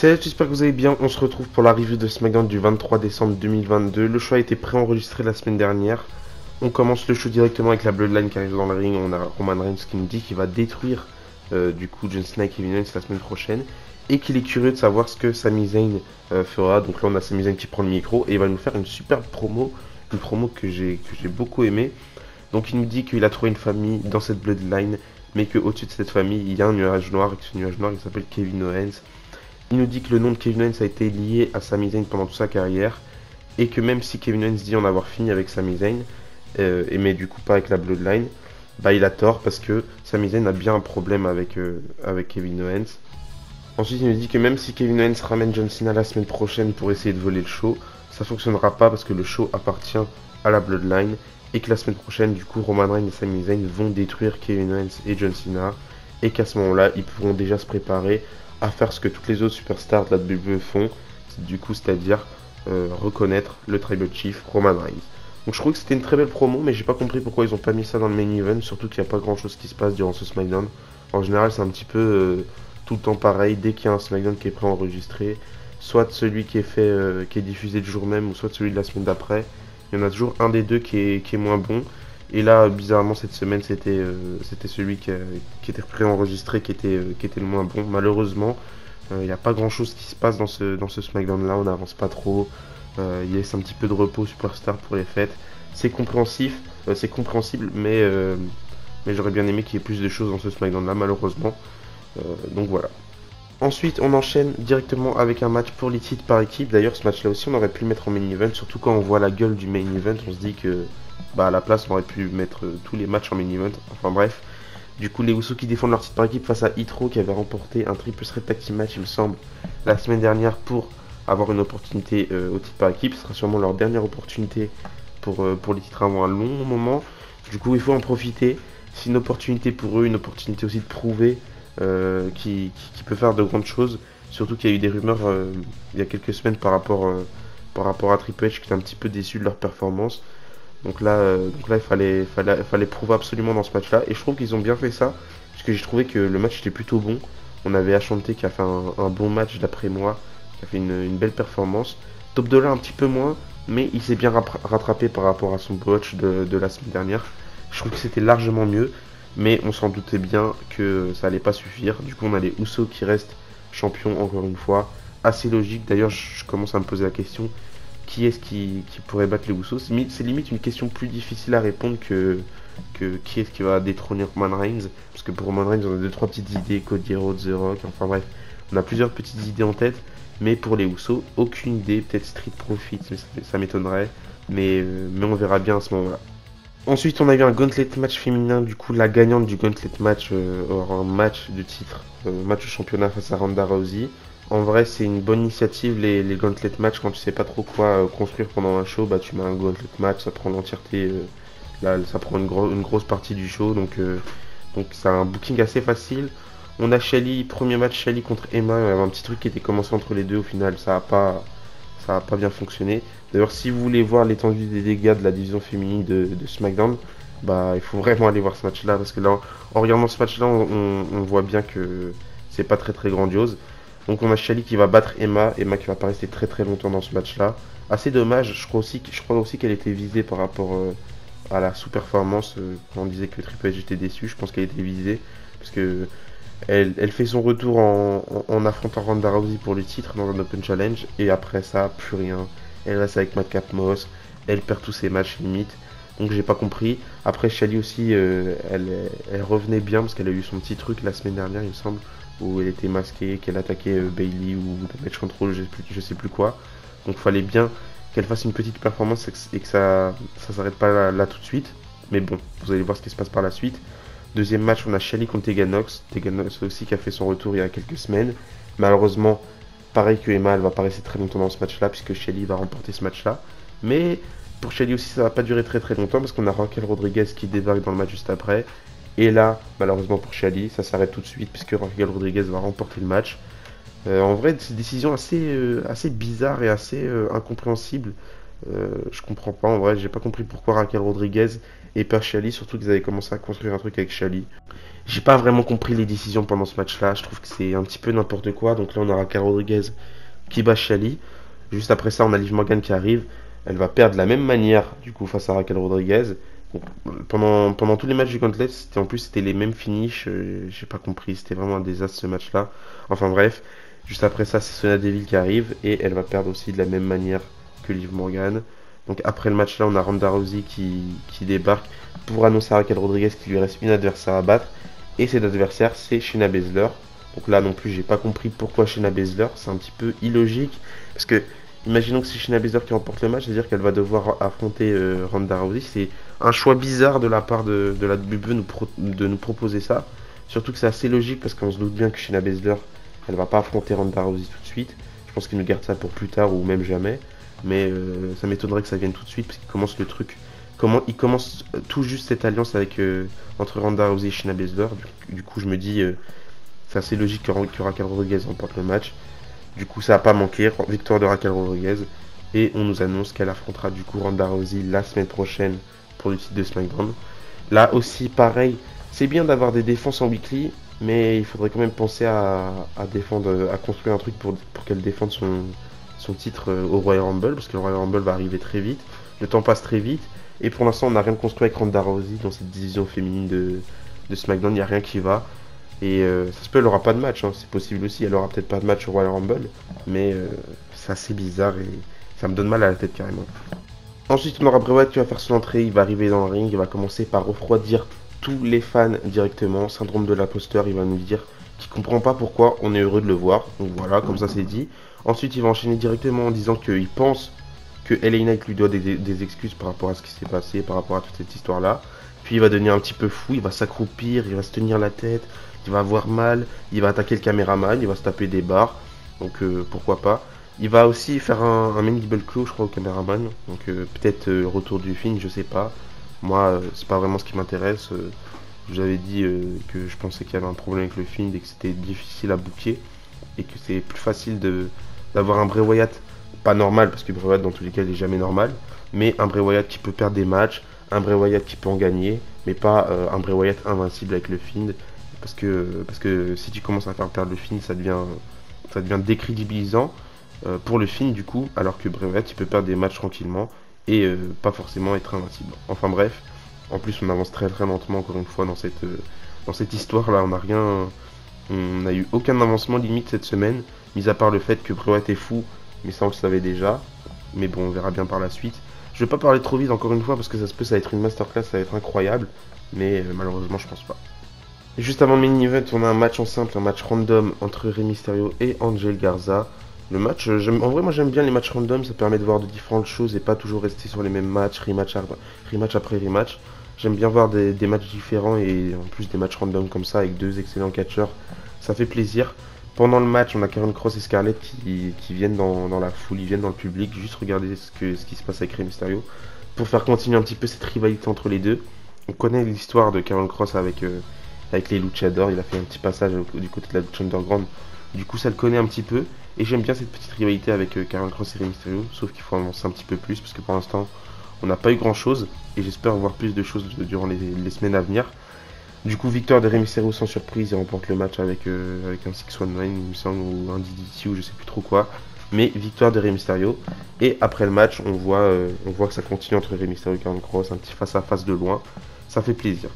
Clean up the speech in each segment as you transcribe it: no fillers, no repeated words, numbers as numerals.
Salut, j'espère que vous allez bien. On se retrouve pour la review de SmackDown du 23 décembre 2022. Le show a été préenregistré la semaine dernière. On commence le show directement avec la Bloodline qui arrive dans le ring. On a Roman Reigns qui nous dit qu'il va détruire du coup John Cena et Kevin Owens la semaine prochaine. Et qu'il est curieux de savoir ce que Sami Zayn fera. Donc là on a Sami Zayn qui prend le micro et il va nous faire une superbe promo. Une promo que j'ai beaucoup aimé. Donc il nous dit qu'il a trouvé une famille dans cette Bloodline. Mais qu'au-dessus de cette famille il y a un nuage noir. Et que ce nuage noir il s'appelle Kevin Owens. Il nous dit que le nom de Kevin Owens a été lié à Sami Zayn pendant toute sa carrière et que même si Kevin Owens dit en avoir fini avec Sami Zayn, mais du coup pas avec la Bloodline, bah il a tort parce que Sami Zayn a bien un problème avec Kevin Owens. Ensuite il nous dit que même si Kevin Owens ramène John Cena la semaine prochaine pour essayer de voler le show, ça fonctionnera pas parce que le show appartient à la Bloodline et que la semaine prochaine du coup Roman Reigns et Sami Zayn vont détruire Kevin Owens et John Cena et qu'à ce moment-là ils pourront déjà se préparer à faire ce que toutes les autres superstars de la WWE font, du coup c'est-à-dire reconnaître le Tribal Chief Roman Reigns. Donc je trouve que c'était une très belle promo, mais j'ai pas compris pourquoi ils ont pas mis ça dans le main event, surtout qu'il n'y a pas grand chose qui se passe durant ce SmackDown. En général c'est un petit peu tout le temps pareil, dès qu'il y a un SmackDown qui est préenregistré, soit celui qui est fait, qui est diffusé le jour même, ou soit celui de la semaine d'après, il y en a toujours un des deux qui est moins bon. Et là, bizarrement, cette semaine, c'était celui qui était préenregistré qui était le moins bon. Malheureusement, il n'y a pas grand-chose qui se passe dans ce SmackDown-là. On n'avance pas trop. Il laisse un petit peu de repos Superstar pour les fêtes. C'est compréhensif, c'est compréhensible, mais j'aurais bien aimé qu'il y ait plus de choses dans ce SmackDown-là, malheureusement. Donc voilà. Ensuite, on enchaîne directement avec un match pour les titres par équipe. D'ailleurs, ce match-là aussi, on aurait pu le mettre en main event. Surtout quand on voit la gueule du main event, on se dit que à la place, on aurait pu mettre tous les matchs en main event. Enfin bref. Du coup, les Usos qui défendent leur titre par équipe face à Hitro qui avait remporté un triple threat tag team match, il me semble, la semaine dernière pour avoir une opportunité au titre par équipe. Ce sera sûrement leur dernière opportunité pour les titres avant un long moment. Du coup, il faut en profiter. C'est une opportunité pour eux, une opportunité aussi de prouver qui peut faire de grandes choses. Surtout qu'il y a eu des rumeurs il y a quelques semaines par rapport à Triple H qui était un petit peu déçu de leur performance. Donc là, il fallait prouver absolument dans ce match-là. Et je trouve qu'ils ont bien fait ça. Parce que j'ai trouvé que le match était plutôt bon. On avait Ashanti qui a fait un bon match d'après moi. Qui a fait une belle performance. Top Dollar un petit peu moins. Mais il s'est bien rattrapé par rapport à son botch de la semaine dernière. Je trouve que c'était largement mieux. Mais on s'en doutait bien que ça allait pas suffire. Du coup, on a les Usos qui restent champions encore une fois. Assez logique. D'ailleurs, je commence à me poser la question qui est-ce qui pourrait battre les Usos. C'est limite une question plus difficile à répondre que qui est-ce qui va détrôner Roman Reigns. Parce que pour Roman Reigns, on a 2-3 petites idées, Cody Rhodes, The Rock, enfin bref, on a plusieurs petites idées en tête. Mais pour les Usos, aucune idée. Peut-être Street Profits, mais ça m'étonnerait. Mais on verra bien à ce moment-là. Ensuite, on a eu un gauntlet match féminin. Du coup, la gagnante du gauntlet match aura un match de titre, match de championnat face à Ronda Rousey. En vrai, c'est une bonne initiative les gauntlet match quand tu sais pas trop quoi construire pendant un show. Bah, tu mets un gauntlet match, ça prend l'entièreté, là, ça prend une grosse partie du show. Donc c'est un booking assez facile. On a Shelly, premier match Shelly contre Emma. Il y avait un petit truc qui était commencé entre les deux. Au final, ça a pas bien fonctionné. D'ailleurs, si vous voulez voir l'étendue des dégâts de la division féminine de SmackDown, bah, il faut vraiment aller voir ce match-là. Parce que là, en regardant ce match-là, on voit bien que c'est pas très très grandiose. Donc on a Shali qui va battre Emma qui va pas rester très très longtemps dans ce match-là. Assez dommage, je crois aussi qu'elle était visée par rapport à la sous-performance. Quand on disait que Triple H était déçu, je pense qu'elle était visée. Parce que elle fait son retour en affrontant Ronda Rousey pour le titre dans un Open Challenge. Et après ça, plus rien. Elle reste avec Madcap Moss. Elle perd tous ses matchs limite. Donc j'ai pas compris. Après Shali aussi, elle revenait bien parce qu'elle a eu son petit truc la semaine dernière, il me semble, où elle était masquée, qu'elle attaquait Bailey ou Damage Control, je sais plus quoi. Donc fallait bien qu'elle fasse une petite performance et que ça s'arrête pas là tout de suite. Mais bon, vous allez voir ce qui se passe par la suite. Deuxième match, on a Shali contre Tegan Nox. Tegan Nox aussi qui a fait son retour il y a quelques semaines. Malheureusement, pareil que Emma, elle va pas rester très longtemps dans ce match-là puisque Shali va remporter ce match-là. Mais pour Shali aussi, ça va pas durer très très longtemps parce qu'on a Raquel Rodriguez qui débarque dans le match juste après. Et là, malheureusement pour Shali, ça s'arrête tout de suite puisque Raquel Rodriguez va remporter le match. En vrai, c'est une décision assez bizarre et assez incompréhensible Je comprends pas, en vrai, j'ai pas compris pourquoi Raquel Rodriguez et pas Shali, surtout qu'ils avaient commencé à construire un truc avec Shali. J'ai pas vraiment compris les décisions pendant ce match-là, je trouve que c'est un petit peu n'importe quoi. Donc là, on a Raquel Rodriguez qui bat Shali. Juste après ça, on a Liv Morgan qui arrive. Elle va perdre de la même manière, du coup, face à Raquel Rodriguez. Donc, pendant tous les matchs du Gauntlet, c'était les mêmes finishes. J'ai pas compris, c'était vraiment un désastre ce match-là. Enfin bref, juste après ça, c'est Sonya Deville qui arrive et elle va perdre aussi de la même manière que Liv Morgan. Donc après le match là, on a Ronda Rousey qui débarque pour annoncer à Raquel Rodriguez qu'il lui reste une adversaire à battre. Et cet adversaire, c'est Shayna Baszler. Donc là non plus, j'ai pas compris pourquoi Shayna Baszler. C'est un petit peu illogique. Parce que, imaginons que c'est Shayna Baszler qui remporte le match, c'est-à-dire qu'elle va devoir affronter Ronda Rousey. C'est un choix bizarre de la part de la WWE de nous proposer ça. Surtout que c'est assez logique parce qu'on se doute bien que Shayna Baszler, elle va pas affronter Ronda Rousey tout de suite. Je pense qu'ils nous gardent ça pour plus tard ou même jamais. Mais ça m'étonnerait que ça vienne tout de suite parce qu'il commence le truc. Il commence tout juste cette alliance avec entre Ronda Rousey et Shayna Baszler. Du coup, je me dis, c'est assez logique que Raquel Rodriguez remporte le match. Du coup, ça n'a pas manqué. Victoire de Raquel Rodriguez. Et on nous annonce qu'elle affrontera du coup Ronda Rousey la semaine prochaine pour le titre de SmackDown. Là aussi, pareil, c'est bien d'avoir des défenses en weekly, mais il faudrait quand même penser à défendre, à construire un truc pour qu'elle défende son titre au Royal Rumble, parce que le Royal Rumble va arriver très vite. Le temps passe très vite. Et pour l'instant, on n'a rien construit avec Ronda Rousey dans cette division féminine de SmackDown. Il n'y a rien qui va. Et ça se peut, elle aura pas de match, hein, c'est possible aussi. Elle aura peut-être pas de match au Royal Rumble, mais c'est assez bizarre et ça me donne mal à la tête carrément. Ensuite, on aura Bray Wyatt qui va faire son entrée. Il va arriver dans le ring, il va commencer par refroidir tous les fans directement. Syndrome de l'imposteur, il va nous dire qu'il comprend pas pourquoi on est heureux de le voir. Donc voilà, comme ça c'est dit. Ensuite, il va enchaîner directement en disant qu'il pense que LA Knight lui doit des excuses par rapport à ce qui s'est passé, par rapport à toute cette histoire-là. Puis il va devenir un petit peu fou, il va s'accroupir, il va se tenir la tête, il va avoir mal, il va attaquer le caméraman, il va se taper des barres, donc pourquoi pas. Il va aussi faire un mandible claw, je crois, au caméraman, donc peut-être retour du film, je sais pas. Moi, c'est pas vraiment ce qui m'intéresse. Je vous avais dit que je pensais qu'il y avait un problème avec le film et que c'était difficile à booker et que c'est plus facile d'avoir un Bray Wyatt pas normal, parce que Bray Wyatt dans tous les cas il est jamais normal, mais un Bray Wyatt qui peut perdre des matchs, un Bray Wyatt qui peut en gagner, mais pas un Bray Wyatt invincible avec le Fiend, parce que si tu commences à faire perdre le Fiend, ça devient décrédibilisant pour le Fiend du coup, alors que Bray Wyatt il peut perdre des matchs tranquillement et pas forcément être invincible. Enfin bref, en plus on avance très très lentement encore une fois dans cette histoire là, on n'a eu aucun avancement limite cette semaine, mis à part le fait que Bray Wyatt est fou, mais ça on le savait déjà. Mais bon, on verra bien par la suite. Je vais pas parler trop vite encore une fois parce que ça va être une masterclass, ça va être incroyable. Mais malheureusement, je pense pas. Et juste avant le main event, on a un match en simple, un match random entre Rey Mysterio et Angel Garza. Le match, en vrai, moi j'aime bien les matchs random, ça permet de voir de différentes choses et pas toujours rester sur les mêmes matchs, rematch après rematch. J'aime bien voir des matchs différents et en plus des matchs random comme ça avec deux excellents catcheurs. Ça fait plaisir. Pendant le match, on a Karen Cross et Scarlett qui viennent dans la foule, ils viennent dans le public, juste regarder ce qui se passe avec Rey Mysterio, pour faire continuer un petit peu cette rivalité entre les deux. On connaît l'histoire de Karen Cross avec les Luchadors, il a fait un petit passage du côté de la Lucha Underground, du coup ça le connaît un petit peu, et j'aime bien cette petite rivalité avec Karen Cross et Rey Mysterio, sauf qu'il faut avancer un petit peu plus, parce que pour l'instant, on n'a pas eu grand chose, et j'espère voir plus de choses durant les semaines à venir. Du coup, victoire de Rey Mysterio sans surprise, il remporte le match avec un 619, il me semble, ou un DDT, ou je sais plus trop quoi. Mais victoire de Rey Mysterio. Et après le match, on voit que ça continue entre Rey Mysterio et Karen Cross, un petit face-à-face de loin. Ça fait plaisir.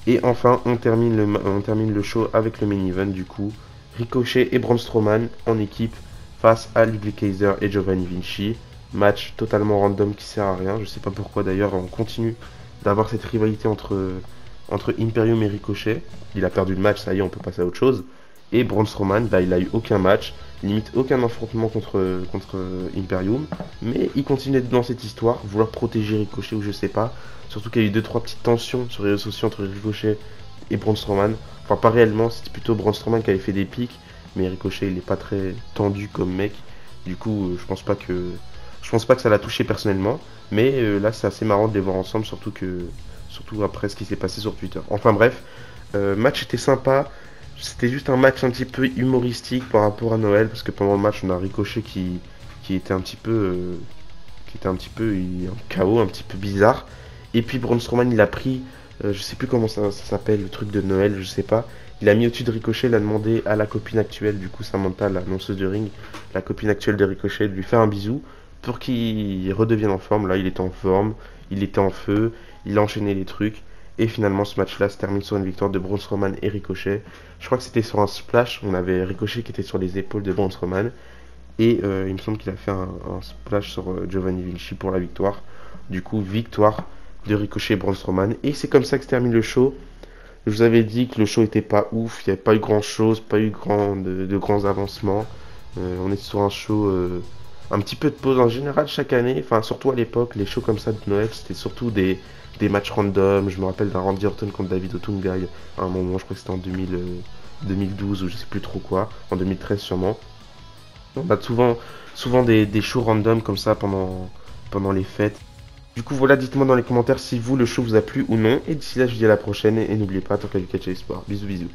Et enfin, on termine le show avec le main event, du coup. Ricochet et Braun Strowman en équipe face à Luke Kaiser et Giovanni Vinci. Match totalement random qui sert à rien. Je sais pas pourquoi d'ailleurs, on continue d'avoir cette rivalité entre Imperium et Ricochet. Il a perdu le match, ça y est, on peut passer à autre chose. Et Braun Strowman, bah, il a eu aucun match, limite aucun affrontement contre Imperium, mais il continue d'être dans cette histoire, vouloir protéger Ricochet ou je sais pas. Surtout qu'il y a eu 2-3 petites tensions sur les réseaux sociaux entre Ricochet et Braun Strowman. Enfin, pas réellement, c'était plutôt Braun Strowman qui avait fait des pics, mais Ricochet il est pas très tendu comme mec. Du coup, je pense pas que ça l'a touché personnellement, mais là c'est assez marrant de les voir ensemble, surtout après ce qui s'est passé sur Twitter. Enfin bref, match était sympa, c'était juste un match un petit peu humoristique par rapport à Noël, parce que pendant le match on a Ricochet qui était un petit peu qui était un petit peu un chaos, un petit peu bizarre. Et puis Braun Strowman, il a pris, je sais plus comment ça s'appelle, le truc de Noël, je sais pas. Il a mis au-dessus de Ricochet, il a demandé à la copine actuelle, du coup Samantha, l'annonceuse de ring, la copine actuelle de Ricochet, de lui faire un bisou pour qu'il redevienne en forme. Là, il était en forme, il était en feu, il a enchaîné les trucs. Et finalement, ce match-là se termine sur une victoire de Braun Strowman et Ricochet. Je crois que c'était sur un splash. On avait Ricochet qui était sur les épaules de Braun Strowman. Et il me semble qu'il a fait un splash sur Giovanni Vinci pour la victoire. Du coup, victoire de Ricochet et Braun Strowman. Et c'est comme ça que se termine le show. Je vous avais dit que le show était pas ouf. Il n'y avait pas eu grand chose, pas eu de grands avancements. On est sur un show. Un petit peu de pause en général chaque année. Enfin, surtout à l'époque, les shows comme ça de Noël, c'était surtout des matchs random. Je me rappelle d'un Randy Orton contre David Otunga à un moment, je crois que c'était en 2012 ou je sais plus trop quoi, en 2013 sûrement. On a souvent des shows random comme ça pendant les fêtes. Du coup voilà, dites-moi dans les commentaires si vous le show vous a plu ou non. Et d'ici là je vous dis à la prochaine et n'oubliez pas, tant qu'à du catch et sport. Bisous bisous.